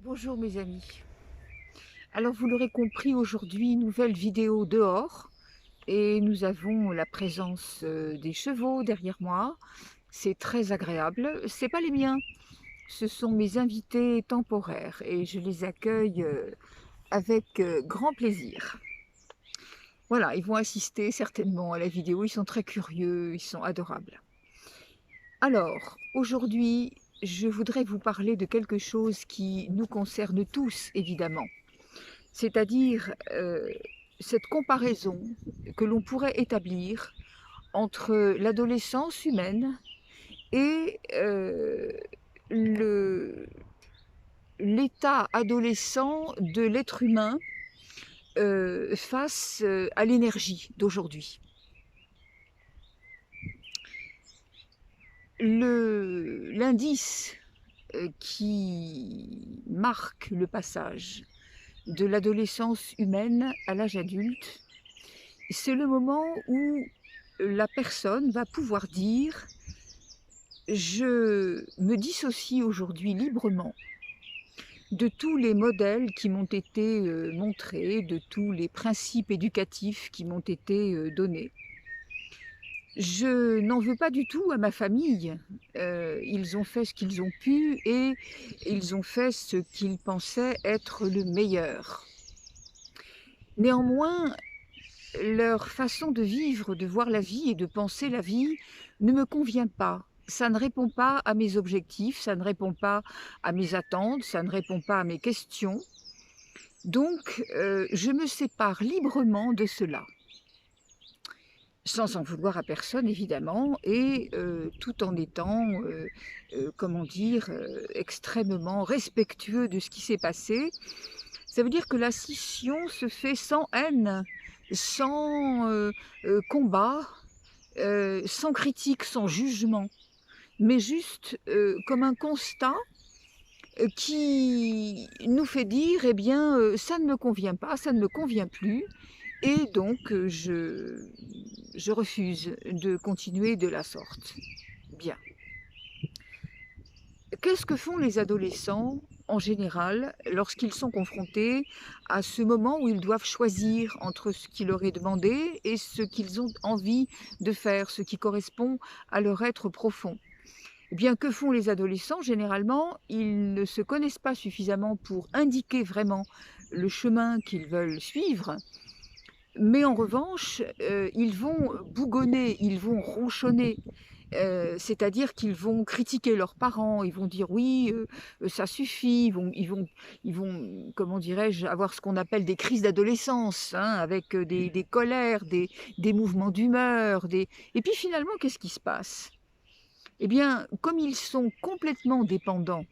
Bonjour mes amis. Alors vous l'aurez compris, aujourd'hui, nouvelle vidéo dehors et nous avons la présence des chevaux derrière moi. C'est très agréable. C'est pas les miens, ce sont mes invités temporaires et je les accueille avec grand plaisir. Voilà, ils vont assister certainement à la vidéo, ils sont très curieux, ils sont adorables. Alors, aujourd'hui, je voudrais vous parler de quelque chose qui nous concerne tous, évidemment. C'est-à-dire cette comparaison que l'on pourrait établir entre l'adolescence humaine et l'état adolescent de l'être humain face à l'énergie d'aujourd'hui. L'indice qui marque le passage de l'adolescence humaine à l'âge adulte, c'est le moment où la personne va pouvoir dire: je me dissocie aujourd'hui librement de tous les modèles qui m'ont été montrés, de tous les principes éducatifs qui m'ont été donnés. Je n'en veux pas du tout à ma famille. Ils ont fait ce qu'ils ont pu et ils ont fait ce qu'ils pensaient être le meilleur. Néanmoins, leur façon de vivre, de voir la vie et de penser la vie ne me convient pas. Ça ne répond pas à mes objectifs, ça ne répond pas à mes attentes, ça ne répond pas à mes questions. Donc, je me sépare librement de cela, sans en vouloir à personne évidemment, et tout en étant, comment dire, extrêmement respectueux de ce qui s'est passé. Ça veut dire que la scission se fait sans haine, sans combat, sans critique, sans jugement, mais juste comme un constat qui nous fait dire, eh bien, ça ne me convient pas, ça ne me convient plus, et donc je refuse de continuer de la sorte. Bien. Qu'est-ce que font les adolescents en général lorsqu'ils sont confrontés à ce moment où ils doivent choisir entre ce qui leur est demandé et ce qu'ils ont envie de faire, ce qui correspond à leur être profond? Eh bien, que font les adolescents? Généralement, ils ne se connaissent pas suffisamment pour indiquer vraiment le chemin qu'ils veulent suivre, mais en revanche, ils vont bougonner, ils vont ronchonner. C'est-à-dire qu'ils vont critiquer leurs parents, ils vont dire: «Oui, ça suffit», ils vont, comment dirais-je, avoir ce qu'on appelle des crises d'adolescence, hein, avec, des colères, des mouvements d'humeur, et puis finalement, qu'est-ce qui se passe? Eh bien, comme ils sont complètement dépendants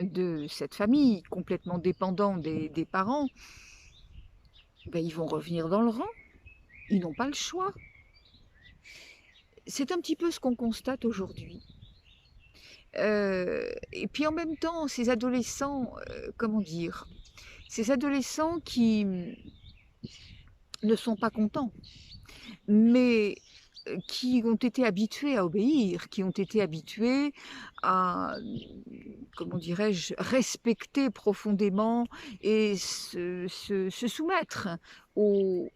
de cette famille, complètement dépendants des parents, ben, ils vont revenir dans le rang, ils n'ont pas le choix. C'est un petit peu ce qu'on constate aujourd'hui. Et puis en même temps, ces adolescents, comment dire? Ces adolescents qui, ne sont pas contents, mais qui ont été habitués à obéir, qui ont été habitués à, comment dirais-je? Respecter profondément et se soumettre aux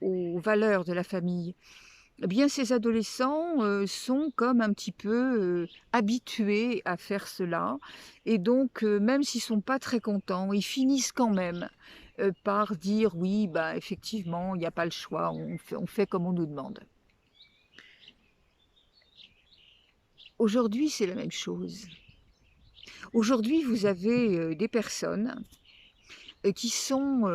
valeurs de la famille. Eh bien, ces adolescents, sont comme un petit peu, habitués à faire cela, et donc même s'ils sont pas très contents, ils finissent quand même, par dire: «Oui, bah, effectivement, il n'y a pas le choix, on fait comme on nous demande». Aujourd'hui, c'est la même chose. Aujourd'hui, vous avez, des personnes, qui sont,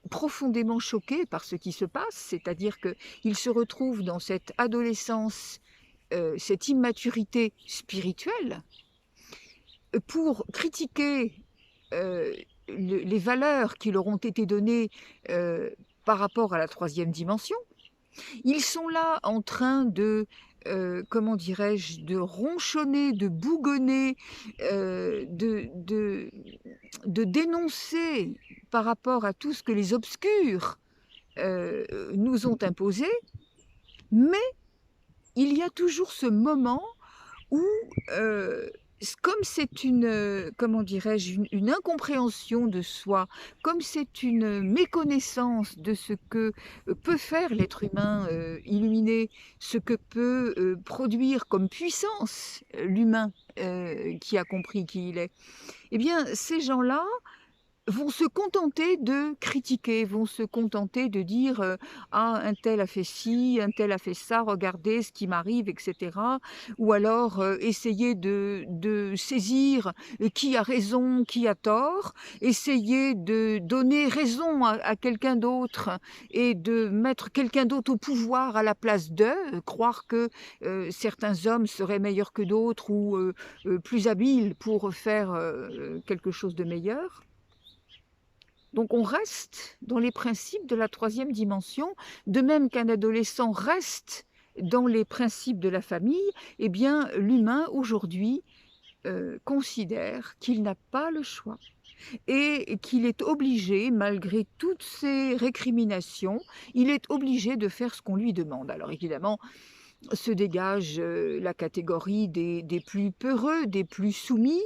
profondément choquées par ce qui se passe, c'est-à-dire qu'ils se retrouvent dans cette adolescence, cette immaturité spirituelle, pour critiquer, les valeurs qui leur ont été données, par rapport à la troisième dimension. Ils sont là en train de, comment dirais-je? De ronchonner, de bougonner, de dénoncer par rapport à tout ce que les obscurs, nous ont imposé, mais il y a toujours ce moment où, Comme c'est une, comment dirais-je? Une incompréhension de soi, comme c'est une méconnaissance de ce que, peut faire l'être humain, illuminé, ce que peut, produire comme puissance, l'humain, qui a compris qui il est. Eh bien, ces gens-là vont se contenter de critiquer, vont se contenter de dire, «Ah, un tel a fait ci, un tel a fait ça, regardez ce qui m'arrive» et cetera. Ou alors, essayer de saisir, qui a raison, qui a tort, essayer de donner raison à quelqu'un d'autre et de mettre quelqu'un d'autre au pouvoir à la place d'eux, croire que, certains hommes seraient meilleurs que d'autres ou, plus habiles pour faire, quelque chose de meilleur. Donc on reste dans les principes de la troisième dimension, de même qu'un adolescent reste dans les principes de la famille, eh bien l'humain aujourd'hui considère qu'il n'a pas le choix et qu'il est obligé, malgré toutes ces récriminations, il est obligé de faire ce qu'on lui demande. Alors évidemment, se dégage la catégorie des plus peureux, des plus soumis,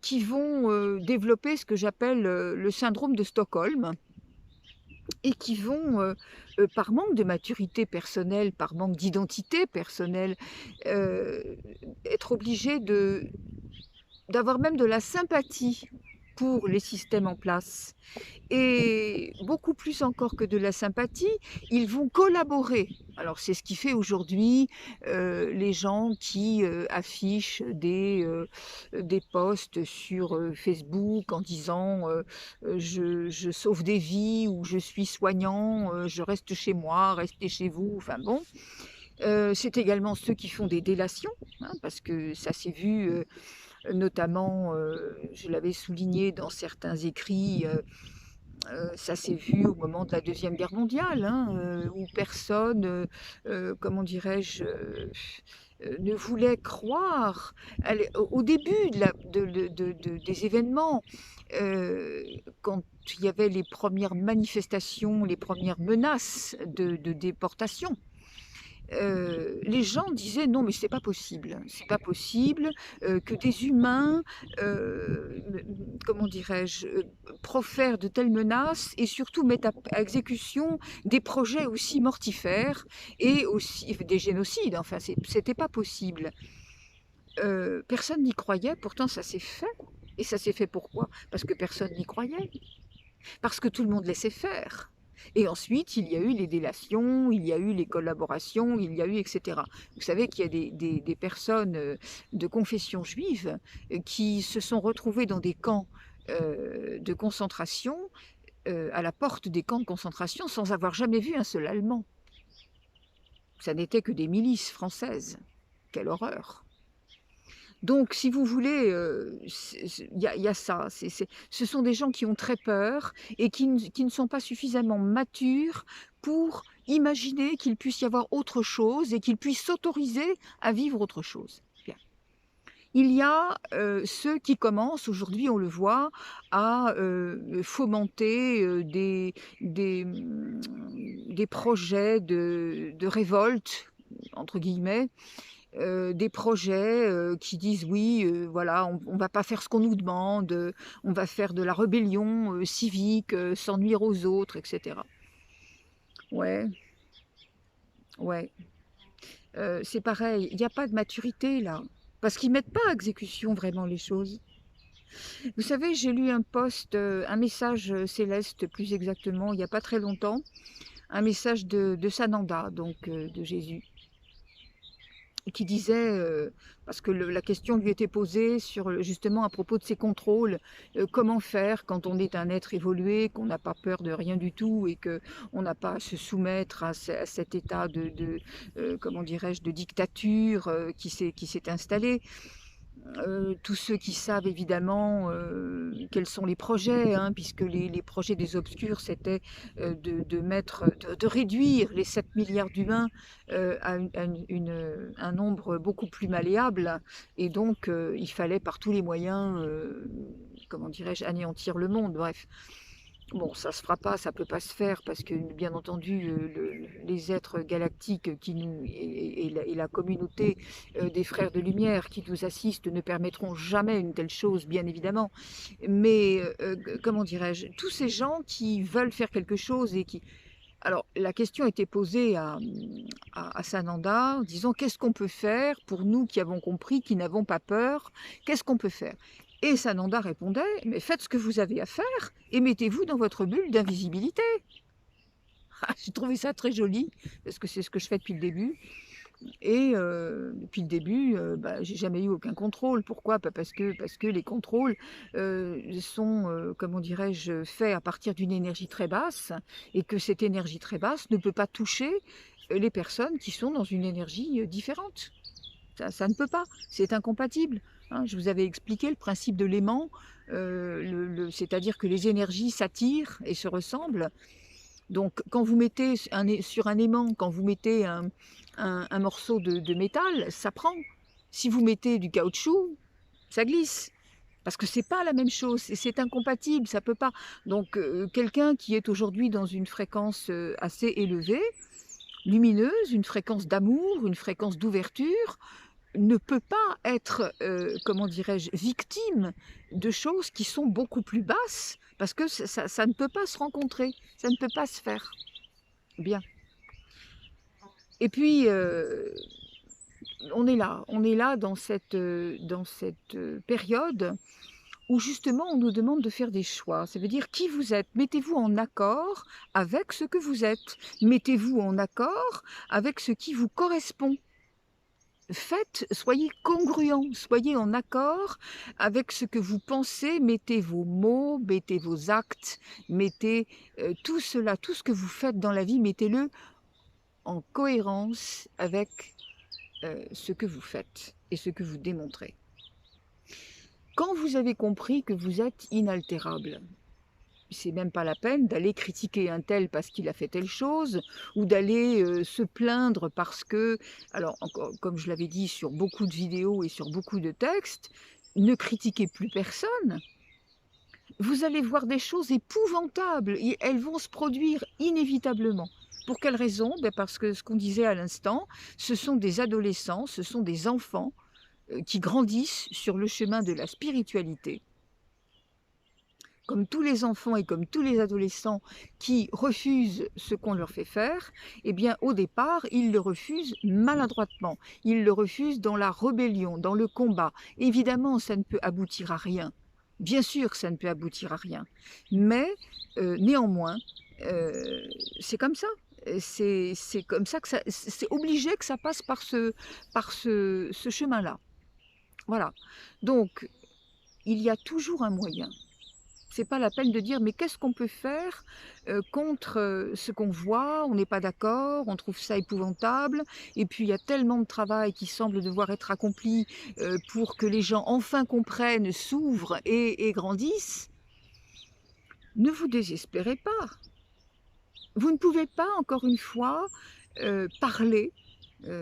qui vont développer ce que j'appelle le syndrome de Stockholm et qui vont, par manque de maturité personnelle, par manque d'identité personnelle, heu, être obligés d'avoir même de la sympathie pour les systèmes en place et beaucoup plus encore que de la sympathie, ils vont collaborer. Alors c'est ce qui fait aujourd'hui, les gens qui, affichent des posts sur, Facebook en disant, «Je sauve des vies» ou «Je suis soignant, je reste chez moi, restez chez vous», enfin bon. C'est également ceux qui font des délations, hein, parce que ça s'est vu, notamment, je l'avais souligné dans certains écrits, ça s'est vu au moment de la Deuxième Guerre mondiale, hein, où personne, comment dirais-je, ne voulait croire. Au début des événements, heu, quand il y avait les premières manifestations, les premières menaces de déportation, les gens disaient: «Non, mais c'est pas possible, que des humains, comment dirais-je, profèrent de telles menaces et surtout mettent à exécution des projets aussi mortifères et aussi des génocides, enfin c'était pas possible». Personne n'y croyait, pourtant ça s'est fait et ça s'est fait pourquoi? Parce que personne n'y croyait. Parce que tout le monde laissait faire. Et ensuite, il y a eu les délations, il y a eu les collaborations, il y a eu et cetera. Vous savez qu'il y a des personnes, de confession juive, qui se sont retrouvées dans des camps, de concentration, à la porte des camps de concentration sans avoir jamais vu un seul Allemand. Ça n'était que des milices françaises. Quelle horreur! Donc si vous voulez, il y a ça, ce sont des gens qui ont très peur et qui ne sont pas suffisamment matures pour imaginer qu'il puisse y avoir autre chose et qu'ils puissent s'autoriser à vivre autre chose. Bien. Il y a, ceux qui commencent, aujourd'hui on le voit, à, fomenter, des projets de «révolte» entre guillemets, des projets, qui disent: «Oui, voilà, on va pas faire ce qu'on nous demande, on va faire de la rébellion, civique, sans nuire aux autres» et cetera. Ouais, ouais, c'est pareil, il y a pas de maturité là, parce qu'ils mettent pas à exécution vraiment les choses. Vous savez, j'ai lu un post, un message, céleste plus exactement, il y a pas très longtemps, un message de Sananda, donc de Jésus. Qui disait, parce que la question lui était posée sur justement à propos de ces contrôles, comment faire quand on est un être évolué, qu'on n'a pas peur de rien du tout et que on n'a pas à se soumettre à cet état comment dirais-je, de dictature qui s'est installé. Tous ceux qui savent évidemment, quels sont les projets, hein, puisque les projets des obscurs, c'était, de réduire les 7 milliards d'humains, à un nombre beaucoup plus malléable et donc il fallait par tous les moyens, comment dirais-je, anéantir le monde, bref. Bon, ça se fera pas, ça peut pas se faire parce que bien entendu, les êtres galactiques qui nous et la communauté, des frères de lumière qui nous assistent ne permettront jamais une telle chose, bien évidemment. Mais, comment dirais-je? Tous ces gens qui veulent faire quelque chose et qui alors la question était posée à Sananda, en disant: «Qu'est-ce qu'on peut faire pour nous qui avons compris, qui n'avons pas peur? Qu'est-ce qu'on peut faire?» Et Sananda répondait: «Mais faites ce que vous avez à faire et mettez-vous dans votre bulle d'invisibilité». Ah, j'ai trouvé ça très joli, parce que c'est ce que je fais depuis le début. Et depuis le début, bah, j'ai jamais eu aucun contrôle. Pourquoi? Bah, parce que les contrôles, sont, comment dirais-je, faits à partir d'une énergie très basse et que cette énergie très basse ne peut pas toucher, les personnes qui sont dans une énergie, différente. Ça ne peut pas, c'est incompatible, hein. Je vous avais expliqué le principe de l'aimant, c'est-à-dire que les énergies s'attirent et se ressemblent. Donc, quand vous mettez sur un aimant, quand vous mettez un morceau de métal, ça prend. Si vous mettez du caoutchouc, ça glisse. Parce que c'est pas la même chose, et c'est incompatible, ça peut pas. Donc, quelqu'un qui est aujourd'hui dans une fréquence assez élevée, lumineuse, une fréquence d'amour, une fréquence d'ouverture, ne peut pas être, comment dirais-je, victime de choses qui sont beaucoup plus basses, parce que ça ne peut pas se rencontrer, ça ne peut pas se faire. Bien. Et puis, on est là dans cette période où justement on nous demande de faire des choix. Ça veut dire qui vous êtes. Mettez-vous en accord avec ce que vous êtes. Mettez-vous en accord avec ce qui vous correspond. Faites, soyez congruents, soyez en accord avec ce que vous pensez, mettez vos mots, mettez vos actes, mettez tout cela, tout ce que vous faites dans la vie, mettez-le en cohérence avec ce que vous faites et ce que vous démontrez. Quand vous avez compris que vous êtes inaltérable, c'est même pas la peine d'aller critiquer un tel parce qu'il a fait telle chose, ou d'aller se plaindre parce que, alors encore, comme je l'avais dit sur beaucoup de vidéos et sur beaucoup de textes, ne critiquez plus personne. Vous allez voir des choses épouvantables et elles vont se produire inévitablement. Pour quelle raison? Ben parce que ce qu'on disait à l'instant, ce sont des adolescents, ce sont des enfants qui grandissent sur le chemin de la spiritualité. Comme tous les enfants et comme tous les adolescents qui refusent ce qu'on leur fait faire, eh bien au départ, ils le refusent maladroitement. Ils le refusent dans la rébellion, dans le combat. Évidemment, ça ne peut aboutir à rien. Bien sûr que ça ne peut aboutir à rien. Mais néanmoins, c'est comme ça. C'est comme ça que c'est obligé que ça passe par ce chemin-là. Voilà. Donc, il y a toujours un moyen. C'est pas la peine de dire: «Mais qu'est-ce qu'on peut faire, contre, ce qu'on voit? On n'est pas d'accord, on trouve ça épouvantable et puis il y a tellement de travail qui semble devoir être accompli, pour que les gens enfin comprennent, s'ouvrent et grandissent». Ne vous désespérez pas. Vous ne pouvez pas, encore une fois, parler.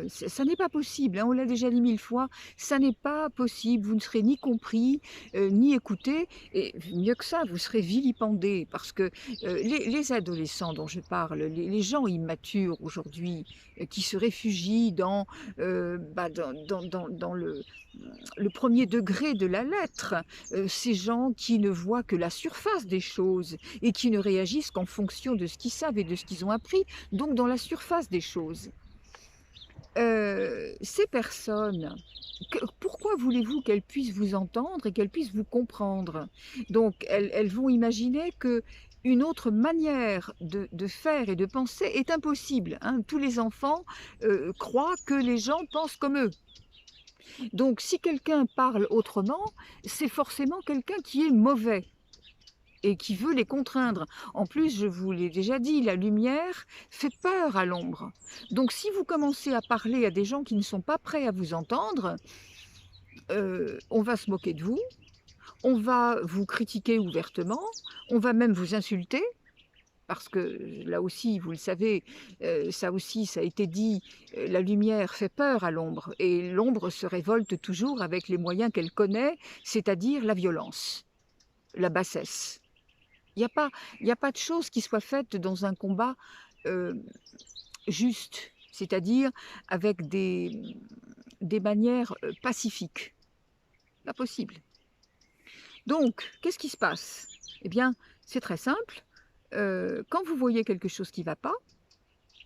Ça n'est pas possible, hein, on l'a déjà dit 1000 fois, ça n'est pas possible, vous ne serez ni compris, ni écouté et mieux que ça, vous serez vilipendé parce que, les adolescents dont je parle, les gens immatures aujourd'hui, qui se réfugient bah, dans le 1er degré de la lettre, ces gens qui ne voient que la surface des choses et qui ne réagissent qu'en fonction de ce qu'ils savent et de ce qu'ils ont appris, donc dans la surface des choses. Ces personnes, pourquoi voulez-vous qu'elles puissent vous entendre et qu'elles puissent vous comprendre? Donc elles vont imaginer qu'une autre manière de faire et de penser est impossible, hein. Tous les enfants, croient que les gens pensent comme eux. Donc si quelqu'un parle autrement, c'est forcément quelqu'un qui est mauvais et qui veut les contraindre. En plus, je vous l'ai déjà dit, la lumière fait peur à l'ombre. Donc si vous commencez à parler à des gens qui ne sont pas prêts à vous entendre, on va se moquer de vous, on va vous critiquer ouvertement, on va même vous insulter, parce que là aussi, vous le savez, ça aussi, ça a été dit, la lumière fait peur à l'ombre et l'ombre se révolte toujours avec les moyens qu'elle connaît, c'est-à-dire la violence, la bassesse. Il n'y a pas il y a pas de chose qui soit faite dans un combat, heu, juste, c'est-à-dire avec des manières, pacifiques. Pas possible. Donc, qu'est-ce qui se passe? Eh bien, c'est très simple, quand vous voyez quelque chose qui ne va pas,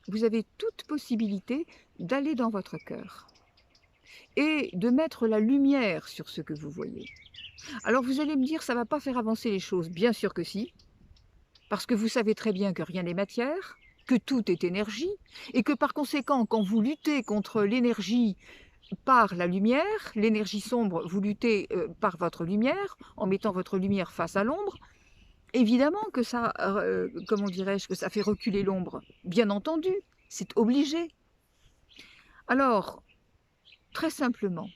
vous avez toute possibilité d'aller dans votre cœur et de mettre la lumière sur ce que vous voyez. Alors vous allez me dire: «Ça ne va pas faire avancer les choses». Bien sûr que si, parce que vous savez très bien que rien n'est matière, que tout est énergie et que par conséquent, quand vous luttez contre l'énergie par la lumière, l'énergie sombre, vous luttez, par votre lumière, en mettant votre lumière face à l'ombre. Évidemment que ça, comment dirais-je? Que ça fait reculer l'ombre. Bien entendu, c'est obligé. Alors, très simplement,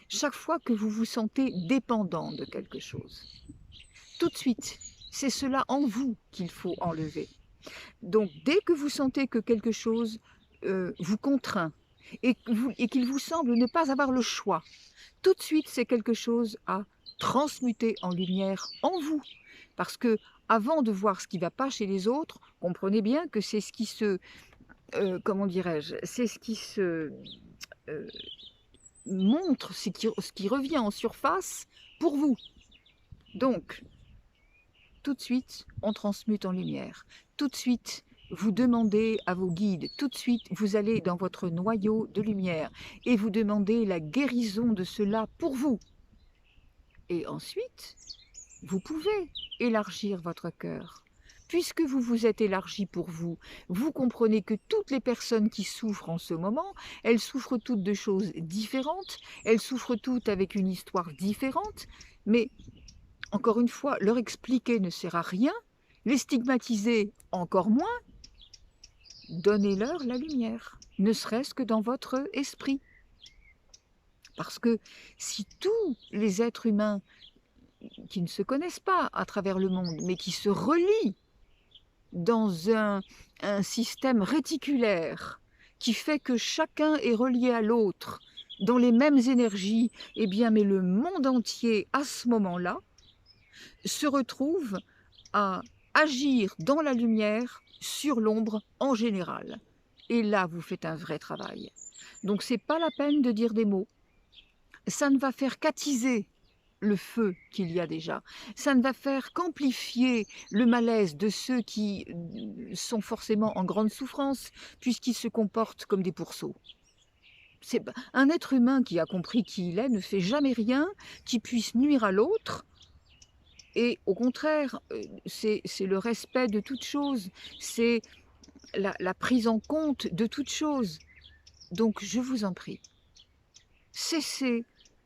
chaque fois que vous vous sentez dépendant de quelque chose, tout de suite, c'est cela en vous qu'il faut enlever. Donc dès que vous sentez que quelque chose, vous contraint et qu'il vous semble ne pas avoir le choix, tout de suite, c'est quelque chose à transmuter en lumière en vous. Parce que avant de voir ce qui ne va pas chez les autres, comprenez bien que c'est ce qui se, comment dirais-je? C'est ce qui se, heu, montre, ce qui revient en surface pour vous. Donc, tout de suite, on transmute en lumière. Tout de suite, vous demandez à vos guides, tout de suite, vous allez dans votre noyau de lumière et vous demandez la guérison de cela pour vous. Et ensuite, vous pouvez élargir votre cœur. Puisque vous vous êtes élargi pour vous, vous comprenez que toutes les personnes qui souffrent en ce moment, elles souffrent toutes de choses différentes, elles souffrent toutes avec une histoire différente, mais encore une fois, leur expliquer ne sert à rien, les stigmatiser encore moins, donnez-leur la lumière, ne serait-ce que dans votre esprit. Parce que si tous les êtres humains qui ne se connaissent pas à travers le monde, mais qui se relient dans un système réticulaire qui fait que chacun est relié à l'autre dans les mêmes énergies, eh bien, mais le monde entier, à ce moment-là, se retrouve à agir dans la lumière sur l'ombre en général. Et là, vous faites un vrai travail. Donc, c'est pas la peine de dire des mots. Ça ne va faire qu'attiser le feu qu'il y a déjà. Ça ne va faire qu'amplifier le malaise de ceux qui sont forcément en grande souffrance, puisqu'ils se comportent comme des pourceaux. Un être humain qui a compris qui il est ne fait jamais rien qui puisse nuire à l'autre. Et au contraire, c'est le respect de toute chose, c'est la prise en compte de toute chose. Donc je vous en prie, cessez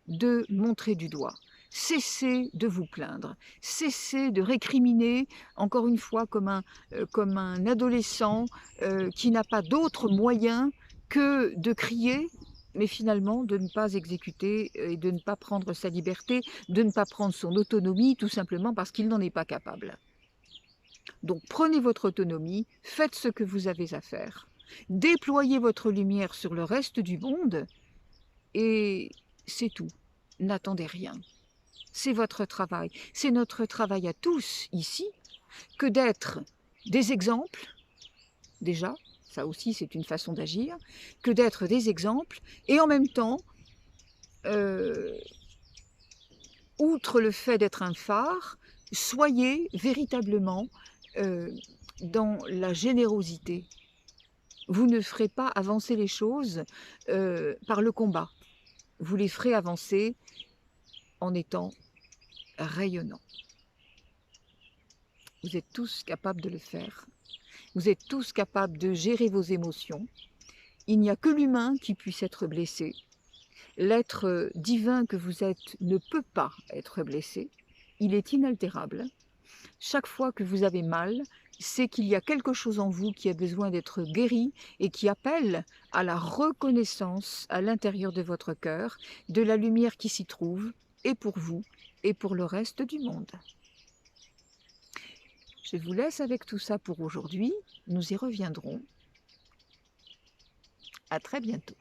de montrer du doigt. Cessez de vous plaindre, cessez de récriminer, encore une fois, comme un adolescent qui n'a pas d'autre moyen que de crier, mais finalement de ne pas exécuter et de ne pas prendre sa liberté, de ne pas prendre son autonomie, tout simplement parce qu'il n'en est pas capable. Donc prenez votre autonomie, faites ce que vous avez à faire, déployez votre lumière sur le reste du monde et c'est tout. N'attendez rien. C'est votre travail, c'est notre travail à tous ici, que d'être des exemples, déjà, ça aussi c'est une façon d'agir, que d'être des exemples, et en même temps, outre le fait d'être un phare, soyez véritablement dans la générosité. Vous ne ferez pas avancer les choses par le combat, vous les ferez avancer en étant rayonnants. Vous êtes tous capables de le faire. Vous êtes tous capables de gérer vos émotions. Il n'y a que l'humain qui puisse être blessé. L'être divin que vous êtes ne peut pas être blessé. Il est inaltérable. Chaque fois que vous avez mal, c'est qu'il y a quelque chose en vous qui a besoin d'être guéri et qui appelle à la reconnaissance à l'intérieur de votre cœur de la lumière qui s'y trouve, et pour vous, et pour le reste du monde. Je vous laisse avec tout ça pour aujourd'hui. Nous y reviendrons. À très bientôt.